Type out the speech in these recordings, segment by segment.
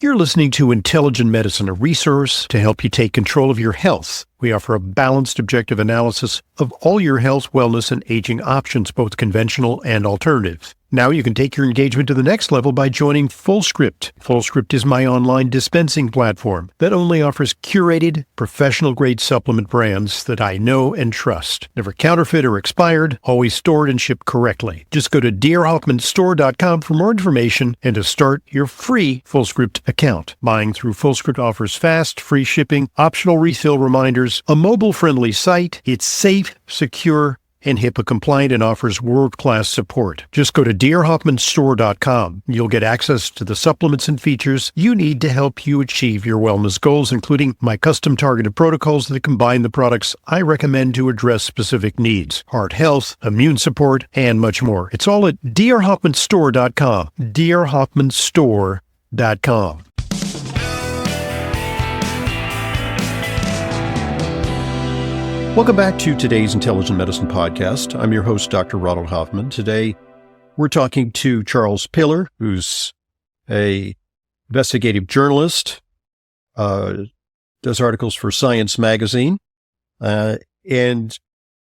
You're listening to Intelligent Medicine, a resource to help you take control of your health. We offer a balanced, objective analysis of all your health, wellness, and aging options, both conventional and alternative. Now you can take your engagement to the next level by joining FullScript. FullScript is my online dispensing platform that only offers curated, professional-grade supplement brands that I know and trust. Never counterfeit or expired, always stored and shipped correctly. Just go to drhoffmanstore.com for more information and to start your free FullScript account. Buying through FullScript offers fast, free shipping, optional refill reminders, a mobile-friendly site. It's safe, secure, and HIPAA compliant and offers world-class support. Just go to drhoffmanstore.com. You'll get access to the supplements and features you need to help you achieve your wellness goals, including my custom targeted protocols that combine the products I recommend to address specific needs, heart health, immune support, and much more. It's all at drhoffmanstore.com. drhoffmanstore.com. Welcome back to today's Intelligent Medicine Podcast. I'm your host, Dr. Ronald Hoffman. Today, we're talking to Charles Piller, who's an investigative journalist, does articles for Science Magazine, and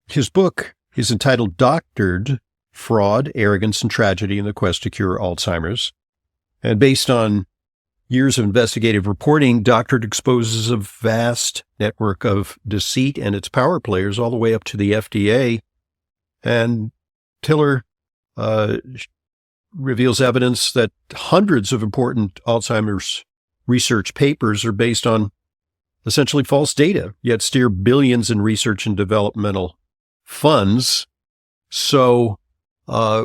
his book is entitled Doctored: Fraud, Arrogance, and Tragedy in the Quest to Cure Alzheimer's. And based on years of investigative reporting, Doctored exposes a vast network of deceit and its power players all the way up to the FDA. And Tiller reveals evidence that hundreds of important Alzheimer's research papers are based on essentially false data, yet steer billions in research and developmental funds. So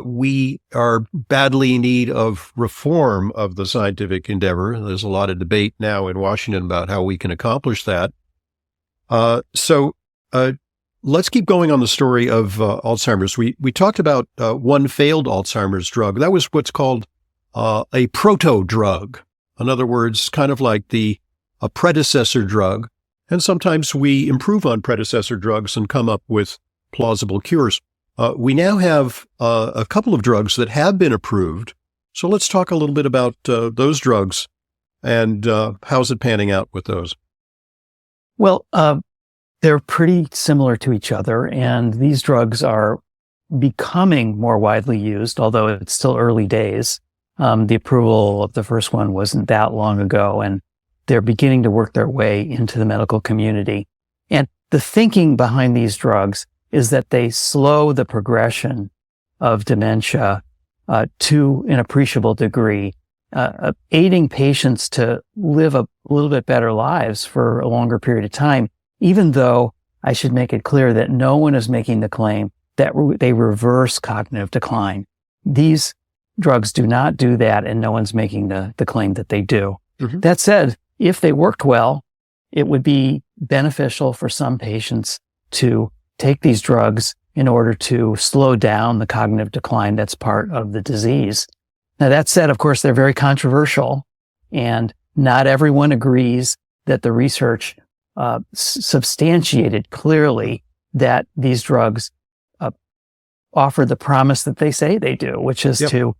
we are badly in need of reform of the scientific endeavor. There's a lot of debate now in Washington about how we can accomplish that. So let's keep going on the story of Alzheimer's. We talked about one failed Alzheimer's drug. That was what's called a proto-drug. In other words, kind of like a predecessor drug. And sometimes we improve on predecessor drugs and come up with plausible cures. We now have a couple of drugs that have been approved. So let's talk a little bit about those drugs and how's it panning out with those? Well, they're pretty similar to each other, and these drugs are becoming more widely used, although it's still early days. The approval of the first one wasn't that long ago, and they're beginning to work their way into the medical community. And the thinking behind these drugs is that they slow the progression of dementia to an appreciable degree, aiding patients to live a little bit better lives for a longer period of time, even though I should make it clear that no one is making the claim that they reverse cognitive decline. These drugs do not do that, and no one's making the claim that they do. Mm-hmm. That said, if they worked well, it would be beneficial for some patients to take these drugs in order to slow down the cognitive decline that's part of the disease. Now, that said, of course, they're very controversial, and not everyone agrees that the research substantiated clearly that these drugs offer the promise that they say they do, which is to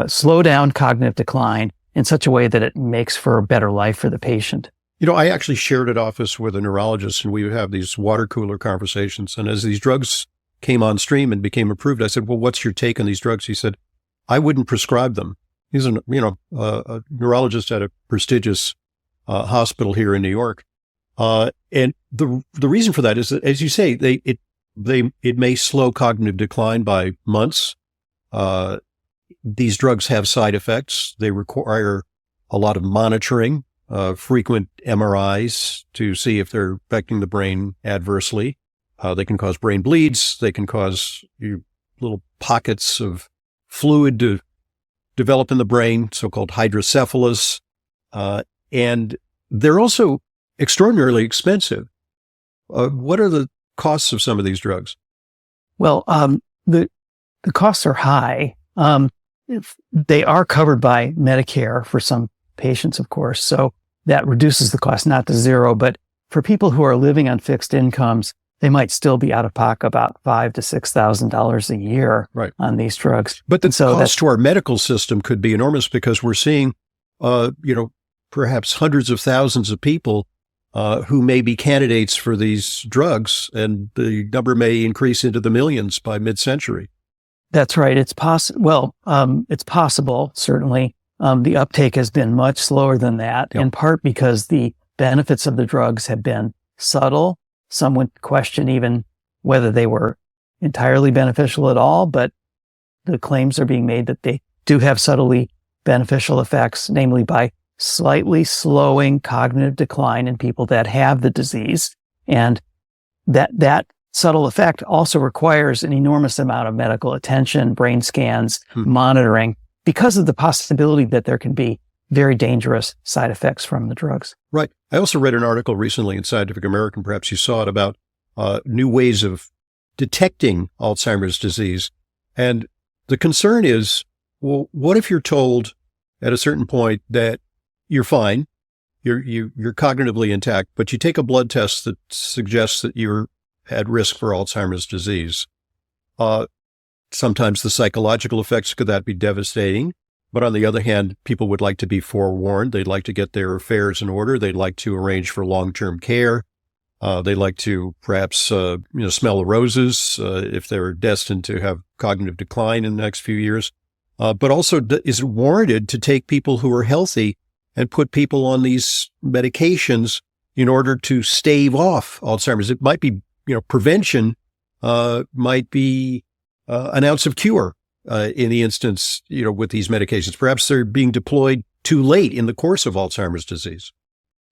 slow down cognitive decline in such a way that it makes for a better life for the patient. You know, I actually shared an office with a neurologist, and we would have these water cooler conversations. And as these drugs came on stream and became approved, I said, well, what's your take on these drugs? He said, I wouldn't prescribe them. He's a neurologist at a prestigious hospital here in New York. And the reason for that is that, as you say, it may slow cognitive decline by months. These drugs have side effects. They require a lot of monitoring. Frequent MRIs to see if they're affecting the brain adversely. They can cause brain bleeds. They can cause little pockets of fluid to develop in the brain, so-called hydrocephalus. And they're also extraordinarily expensive. What are the costs of some of these drugs? Well, the costs are high. They are covered by Medicare for some patients, of course. So that reduces the cost, not to zero, but for people who are living on fixed incomes, they might still be out of pocket about $5,000 to $6,000 a year on these drugs. But the cost to our medical system could be enormous because we're seeing, perhaps hundreds of thousands of people who may be candidates for these drugs, and the number may increase into the millions by mid-century. That's right. It's possible. Well, it's possible, certainly. The uptake has been much slower than that, in part because the benefits of the drugs have been subtle. Some would question even whether they were entirely beneficial at all, but the claims are being made that they do have subtly beneficial effects, namely by slightly slowing cognitive decline in people that have the disease. And that subtle effect also requires an enormous amount of medical attention, brain scans, monitoring, because of the possibility that there can be very dangerous side effects from the drugs. Right. I also read an article recently in Scientific American, perhaps you saw it, about new ways of detecting Alzheimer's disease. And the concern is, well, what if you're told at a certain point that you're fine, you're cognitively intact, but you take a blood test that suggests that you're at risk for Alzheimer's disease? Sometimes the psychological effects could that be devastating. But on the other hand, people would like to be forewarned. They'd like to get their affairs in order. They'd like to arrange for long-term care. They'd like to perhaps, smell the roses if they're destined to have cognitive decline in the next few years. But also, is it warranted to take people who are healthy and put people on these medications in order to stave off Alzheimer's? It might be, prevention might be an ounce of cure in the instance, with these medications. Perhaps they're being deployed too late in the course of Alzheimer's disease.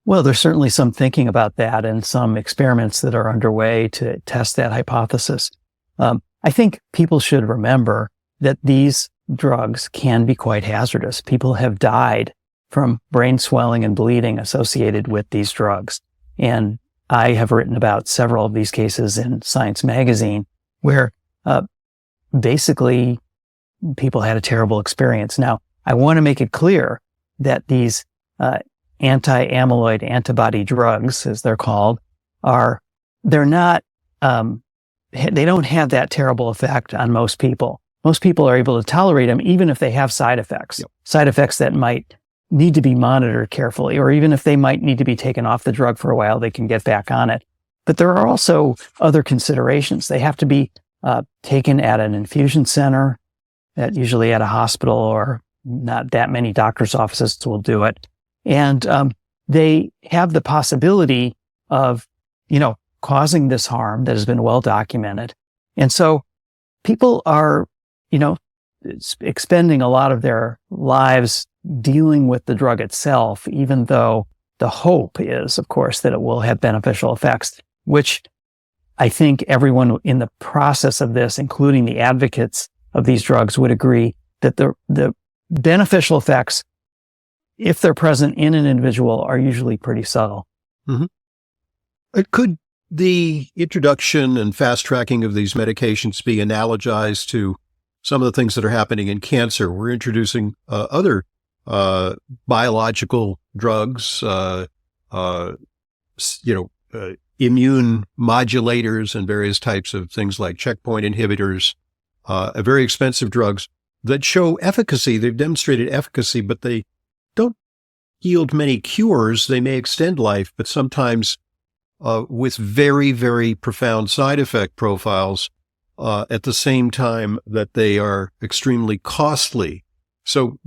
Well, there's certainly some thinking about that and some experiments that are underway to test that hypothesis. I think people should remember that these drugs can be quite hazardous. People have died from brain swelling and bleeding associated with these drugs. And I have written about several of these cases in Science magazine where basically people had a terrible experience. Now, I want to make it clear that these anti-amyloid antibody drugs, as they're called, they don't have that terrible effect on most people. Most people are able to tolerate them, even if they have side effects, side effects that might need to be monitored carefully, or even if they might need to be taken off the drug for a while, they can get back on it. But there are also other considerations. They have to be taken at an infusion center, usually at a hospital, or not that many doctors' offices will do it. And they have the possibility of, causing this harm that has been well documented. And so people are, expending a lot of their lives dealing with the drug itself, even though the hope is, of course, that it will have beneficial effects, which I think everyone in the process of this, including the advocates of these drugs, would agree that the beneficial effects, if they're present in an individual, are usually pretty subtle. Mm-hmm. Could the introduction and fast tracking of these medications be analogized to some of the things that are happening in cancer? We're introducing other biological drugs, immune modulators and various types of things like checkpoint inhibitors, very expensive drugs that show efficacy. They've demonstrated efficacy, but they don't yield many cures. They may extend life, but sometimes with very, very profound side effect profiles at the same time that they are extremely costly. So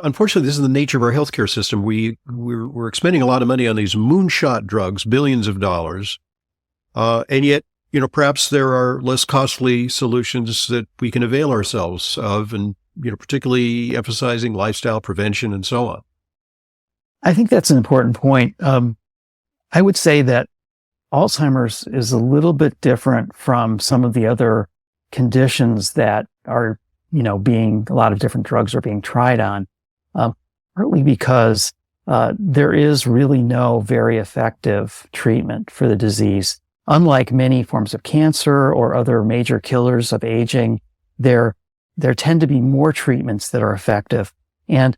unfortunately, this is the nature of our healthcare system. We're expending a lot of money on these moonshot drugs, billions of dollars, and yet, perhaps there are less costly solutions that we can avail ourselves of, and particularly emphasizing lifestyle prevention and so on. I think that's an important point. I would say that Alzheimer's is a little bit different from some of the other conditions that are, a lot of different drugs are being tried on, partly because there is really no very effective treatment for the disease. Unlike many forms of cancer or other major killers of aging, there tend to be more treatments that are effective. And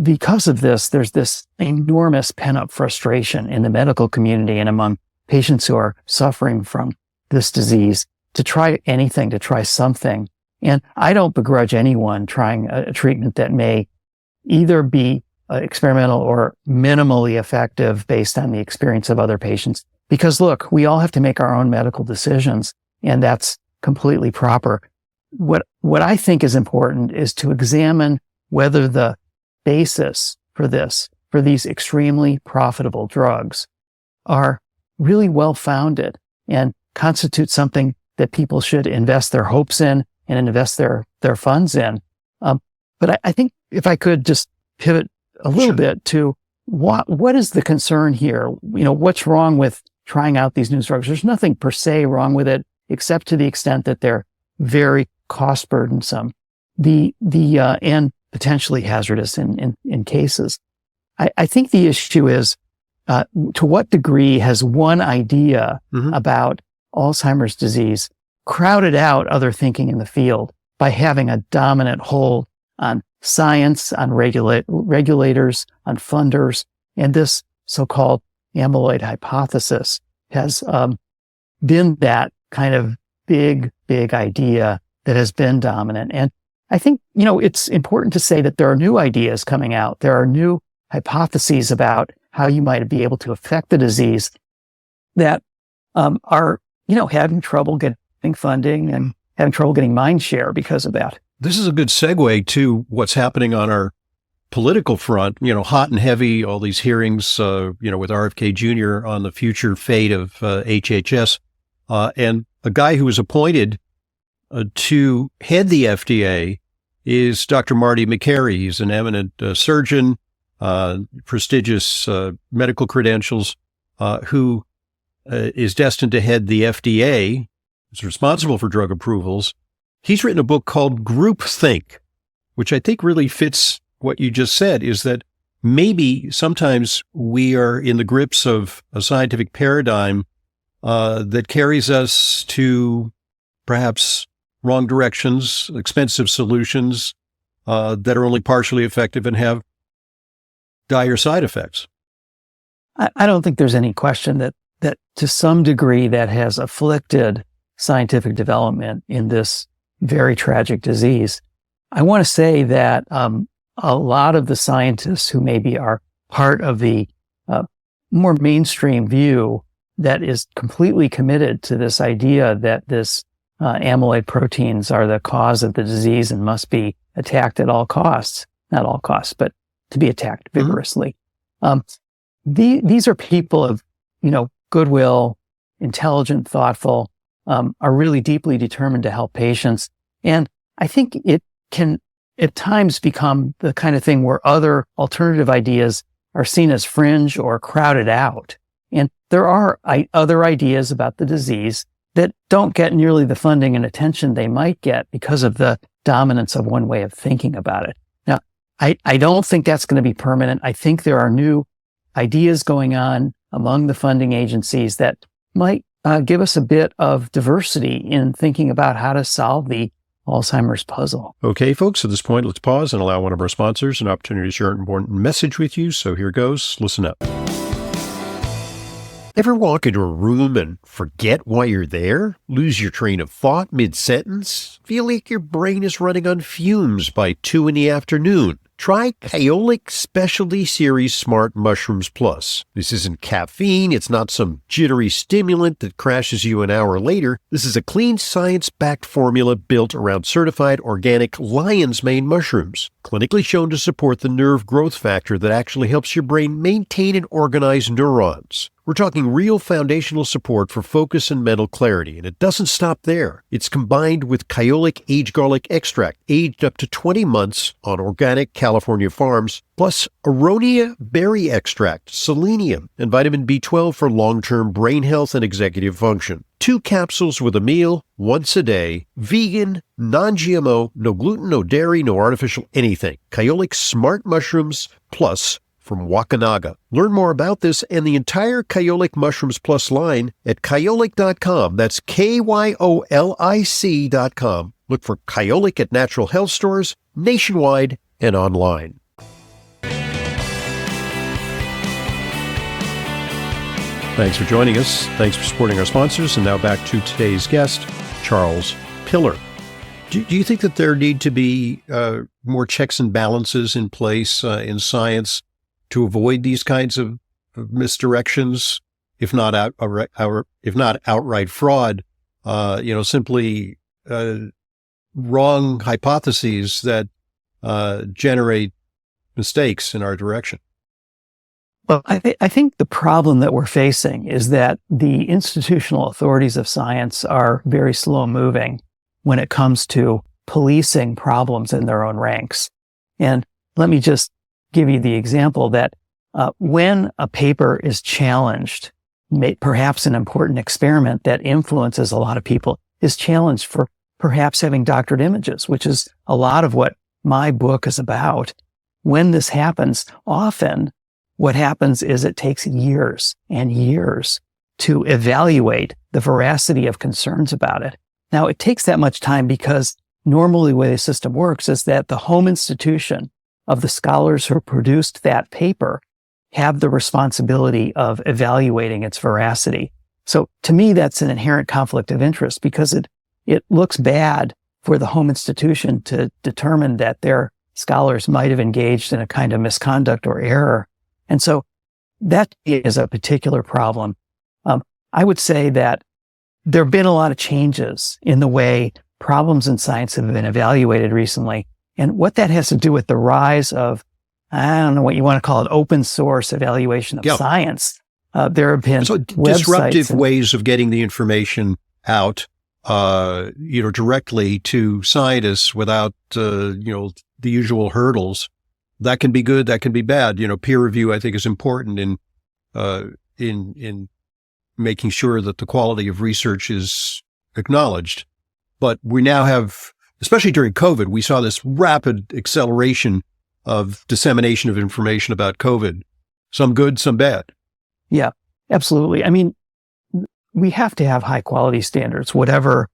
because of this, there's this enormous pent-up frustration in the medical community and among patients who are suffering from this disease to try anything, to try something. And I don't begrudge anyone trying a treatment that may either be experimental or minimally effective based on the experience of other patients. Because look, we all have to make our own medical decisions, and that's completely proper. What I think is important is to examine whether the basis for these extremely profitable drugs are really well-founded and constitute something that people should invest their hopes in and invest their funds in. But I think if I could just pivot a little bit to what is the concern here? What's wrong with trying out these new drugs? There's nothing per se wrong with it, except to the extent that they're very cost burdensome, and potentially hazardous in cases. I think the issue is, to what degree has one idea about Alzheimer's disease crowded out other thinking in the field by having a dominant hold on science, on regulators, on funders, and this so-called amyloid hypothesis has been that kind of big idea that has been dominant. And I think, it's important to say that there are new ideas coming out. There are new hypotheses about how you might be able to affect the disease that are, having trouble getting funding and having trouble getting mind share because of that. This is a good segue to what's happening on our political front, hot and heavy, all these hearings, with RFK Jr. on the future fate of HHS. And a guy who was appointed to head the FDA is Dr. Marty Makary. He's an eminent surgeon, prestigious medical credentials, who is destined to head the FDA, is responsible for drug approvals. He's written a book called Groupthink, which I think really fits what you just said, is that maybe sometimes we are in the grips of a scientific paradigm that carries us to perhaps wrong directions, expensive solutions that are only partially effective and have dire side effects. I don't think there's any question that to some degree that has afflicted scientific development in this very tragic disease. I want to say that a lot of the scientists who maybe are part of the more mainstream view that is completely committed to this idea that this amyloid proteins are the cause of the disease and must be attacked at all costs, not all costs, but to be attacked vigorously. These are people of, goodwill, intelligent, thoughtful, are really deeply determined to help patients. And I think it can at times become the kind of thing where other alternative ideas are seen as fringe or crowded out. And there are other ideas about the disease that don't get nearly the funding and attention they might get because of the dominance of one way of thinking about it. Now, I don't think that's going to be permanent. I think there are new ideas going on among the funding agencies that might give us a bit of diversity in thinking about how to solve the Alzheimer's puzzle. Okay, folks, at this point, let's pause and allow one of our sponsors an opportunity to share an important message with you. So here goes. Listen up. Ever walk into a room and forget why you're there? Lose your train of thought mid-sentence? Feel like your brain is running on fumes by 2 p.m? Try Kyolic Specialty Series Smart Mushrooms Plus. This isn't caffeine. It's not some jittery stimulant that crashes you an hour later. This is a clean, science-backed formula built around certified organic lion's mane mushrooms, clinically shown to support the nerve growth factor that actually helps your brain maintain and organize neurons. We're talking real foundational support for focus and mental clarity, and it doesn't stop there. It's combined with Kyolic Aged Garlic Extract, aged up to 20 months on organic California farms, plus Aronia Berry Extract, selenium, and vitamin B12 for long-term brain health and executive function. 2 capsules with a meal, once a day, vegan, non-GMO, no gluten, no dairy, no artificial anything. Kyolic Smart Mushrooms Plus from Wakanaga. Learn more about this and the entire Kyolic Mushrooms Plus line at kyolic.com. That's KYOLIC.com. Look for Kyolic at natural health stores nationwide and online. Thanks for joining us. Thanks for supporting our sponsors. And now back to today's guest, Charles Piller. Do Do you think that there need to be more checks and balances in place in science to avoid these kinds of misdirections, if not outright fraud? Simply wrong hypotheses that generate mistakes in our direction. Well, I think the problem that we're facing is that the institutional authorities of science are very slow moving when it comes to policing problems in their own ranks. And let me just give you the example that when a paper is challenged, perhaps an important experiment that influences a lot of people is challenged for perhaps having doctored images, which is a lot of what my book is about. When this happens, often what happens is it takes years and years to evaluate the veracity of concerns about it. Now, it takes that much time because normally the way the system works is that the home institution of the scholars who produced that paper have the responsibility of evaluating its veracity. So to me, that's an inherent conflict of interest because it looks bad for the home institution to determine that their scholars might have engaged in a kind of misconduct or error. And so that is a particular problem. I would say that there have been a lot of changes in the way problems in science have been evaluated recently. And what that has to do with the rise of, I don't know what you want to call it, open source evaluation of science. There have been disruptive ways of getting the information out, directly to scientists without, the usual hurdles. That can be good. That can be bad. Peer review, I think, is important in making sure that the quality of research is acknowledged. But we now have, especially during COVID, we saw this rapid acceleration of dissemination of information about COVID. Some good, some bad. Yeah, absolutely. I mean, we have to have high quality standards, whatever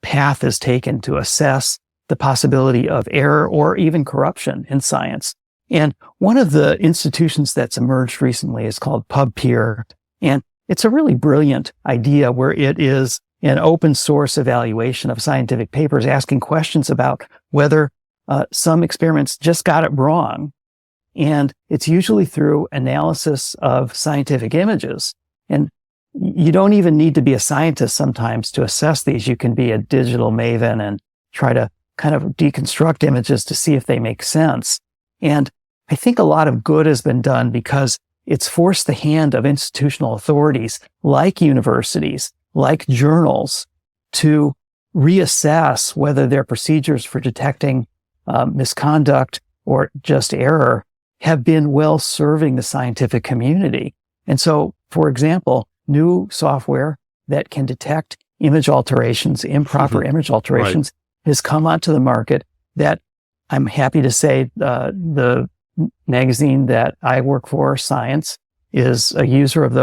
path is taken to assess the possibility of error or even corruption in science. And one of the institutions that's emerged recently is called PubPeer. And it's a really brilliant idea where it is an open source evaluation of scientific papers asking questions about whether some experiments just got it wrong. And it's usually through analysis of scientific images. And you don't even need to be a scientist sometimes to assess these. You can be a digital maven and try to kind of deconstruct images to see if they make sense. And I think a lot of good has been done because it's forced the hand of institutional authorities like universities, like journals, to reassess whether their procedures for detecting misconduct or just error have been well serving the scientific community. And so, for example, new software that can detect image alterations, improper image alterations, has come onto the market that I'm happy to say the magazine that I work for, Science, is a user of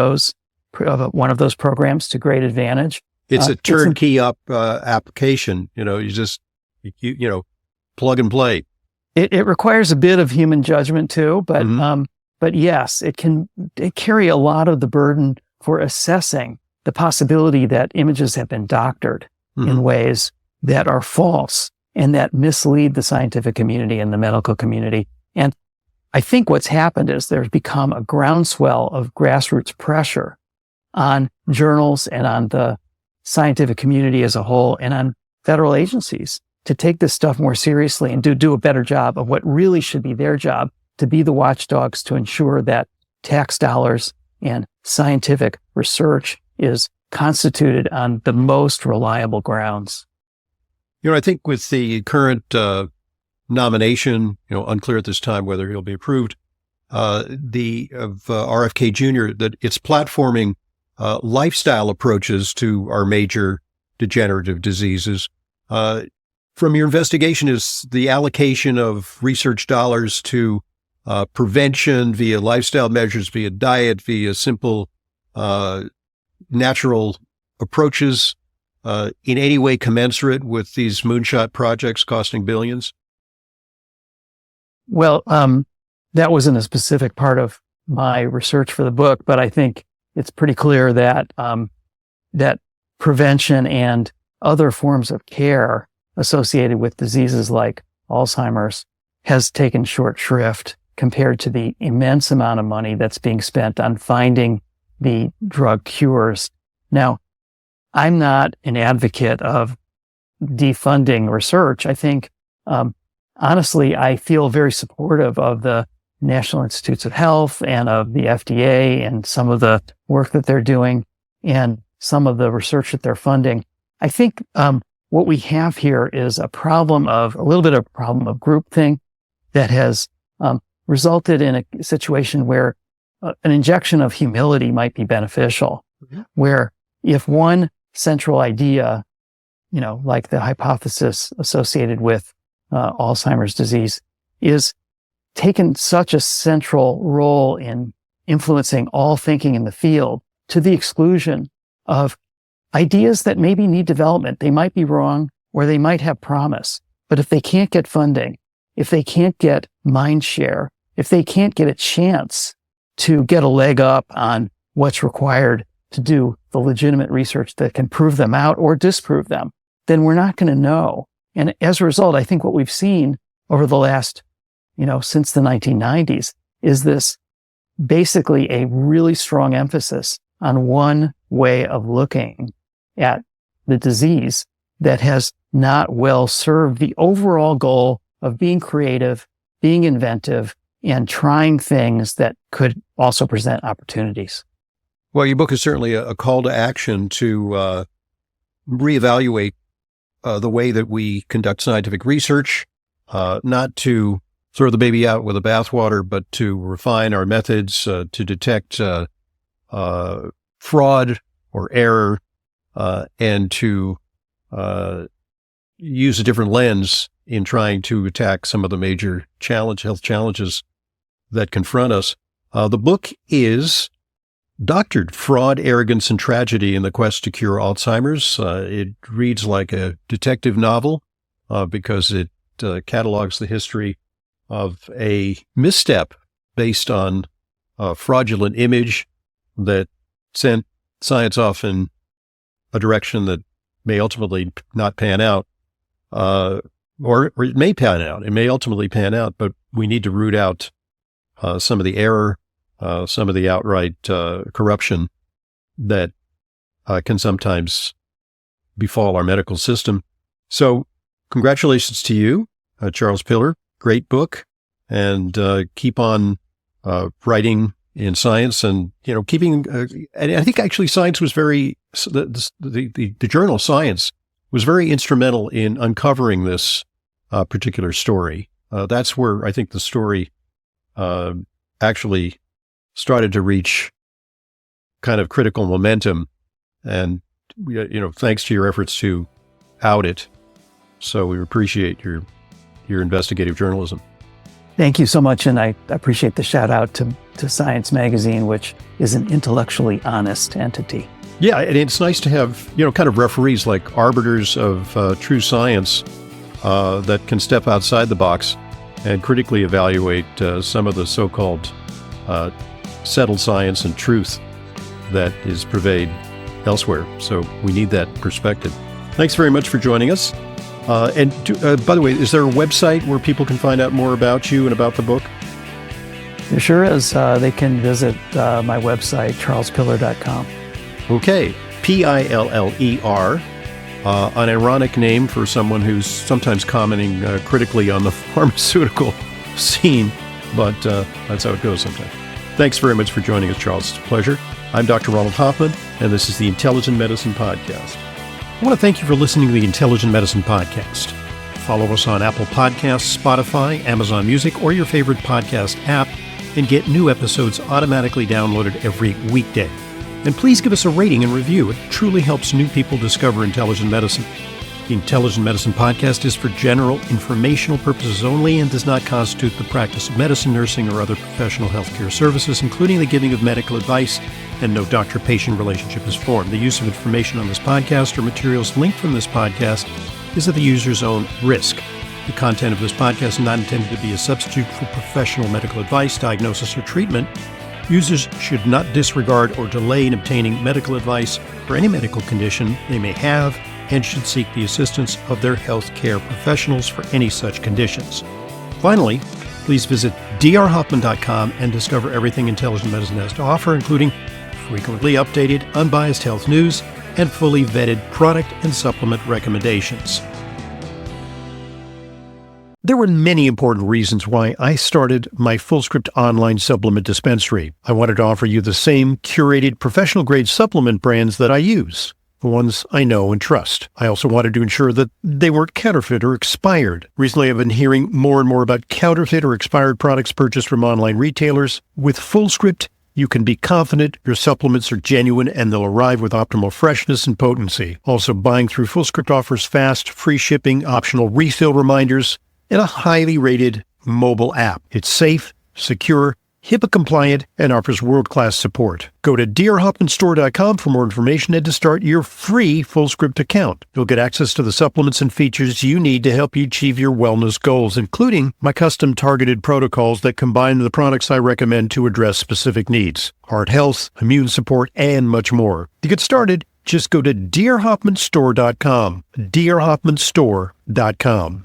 one of those programs to great advantage. It's a turnkey application. You just plug and play. It requires a bit of human judgment too, but yes, it carry a lot of the burden for assessing the possibility that images have been doctored in ways that are false and that mislead the scientific community and the medical community. And I think what's happened is there's become a groundswell of grassroots pressure on journals and on the scientific community as a whole and on federal agencies to take this stuff more seriously and do a better job of what really should be their job, to be the watchdogs to ensure that tax dollars and scientific research is constituted on the most reliable grounds. I think with the current nomination, unclear at this time whether he'll be approved, of RFK Jr., that it's platforming lifestyle approaches to our major degenerative diseases. From your investigation, is the allocation of research dollars to prevention via lifestyle measures, via diet, via simple natural approaches, in any way commensurate with these moonshot projects costing billions? Well, that wasn't a specific part of my research for the book, but I think it's pretty clear that that prevention and other forms of care associated with diseases like Alzheimer's has taken short shrift compared to the immense amount of money that's being spent on finding the drug cures. Now, I'm not an advocate of defunding research. I think, honestly, I feel very supportive of the National Institutes of Health and of the FDA and some of the work that they're doing and some of the research that they're funding. I think what we have here is a little bit of a problem of groupthink that has resulted in a situation where an injection of humility might be beneficial, where if one central idea, like the hypothesis associated with Alzheimer's disease, is taken such a central role in influencing all thinking in the field to the exclusion of ideas that maybe need development. They might be wrong or they might have promise, but if they can't get funding, if they can't get mind share, if they can't get a chance to get a leg up on what's required to do the legitimate research that can prove them out or disprove them, then we're not going to know. And as a result, I think what we've seen over the last, since the 1990s is this basically a really strong emphasis on one way of looking at the disease that has not well served the overall goal of being creative, being inventive, and trying things that could also present opportunities. Well, your book is certainly a call to action to reevaluate the way that we conduct scientific research, not to throw the baby out with the bathwater, but to refine our methods to detect fraud or error, and to use a different lens in trying to attack some of the major health challenges that confront us. The book is Doctored: Fraud, Arrogance, and Tragedy in the Quest to Cure Alzheimer's. It reads like a detective novel because it catalogs the history of a misstep based on a fraudulent image that sent science off in a direction that may ultimately not pan out, or it may pan out. It may ultimately pan out, but we need to root out some of the error, some of the outright corruption that can sometimes befall our medical system. So congratulations to you, Charles Piller. Great book, and keep on writing in science and, keeping, and I think actually science was the journal Science was very instrumental in uncovering this particular story. That's where I think the story actually started to reach kind of critical momentum, and, thanks to your efforts to out it. So we appreciate your investigative journalism. Thank you so much, and I appreciate the shout out to Science Magazine, which is an intellectually honest entity. Yeah, and it's nice to have, kind of referees like arbiters of true science that can step outside the box and critically evaluate some of the so-called settled science and truth that is pervade elsewhere. So we need that perspective. Thanks very much for joining us. And by the way, is there a website where people can find out more about you and about the book? There sure is. They can visit my website, charlespiller.com. Okay, Piller, an ironic name for someone who's sometimes commenting critically on the pharmaceutical scene, but that's how it goes sometimes. Thanks very much for joining us, Charles. It's a pleasure. I'm Dr. Ronald Hoffman, and this is the Intelligent Medicine Podcast. I want to thank you for listening to the Intelligent Medicine Podcast. Follow us on Apple Podcasts, Spotify, Amazon Music, or your favorite podcast app, and get new episodes automatically downloaded every weekday. And please give us a rating and review. It truly helps new people discover intelligent medicine. The Intelligent Medicine Podcast is for general informational purposes only and does not constitute the practice of medicine, nursing, or other professional healthcare services, including the giving of medical advice, and no doctor-patient relationship is formed. The use of information on this podcast or materials linked from this podcast is at the user's own risk. The content of this podcast is not intended to be a substitute for professional medical advice, diagnosis, or treatment. Users should not disregard or delay in obtaining medical advice for any medical condition they may have and should seek the assistance of their healthcare professionals for any such conditions. Finally, please visit drhoffman.com and discover everything Intelligent Medicine has to offer, including frequently updated, unbiased health news and fully vetted product and supplement recommendations. There were many important reasons why I started my FullScript online supplement dispensary. I wanted to offer you the same curated professional-grade supplement brands that I use, the ones I know and trust. I also wanted to ensure that they weren't counterfeit or expired. Recently, I've been hearing more and more about counterfeit or expired products purchased from online retailers. With FullScript, you can be confident your supplements are genuine and they'll arrive with optimal freshness and potency. Also, buying through FullScript offers fast, free shipping, optional refill reminders, and a highly rated mobile app. It's safe, secure, HIPAA compliant, and offers world-class support. Go to drhoffmanstore.com for more information and to start your free FullScript account. You'll get access to the supplements and features you need to help you achieve your wellness goals, including my custom targeted protocols that combine the products I recommend to address specific needs: heart health, immune support, and much more. To get started, just go to drhoffmanstore.com, drhoffmanstore.com.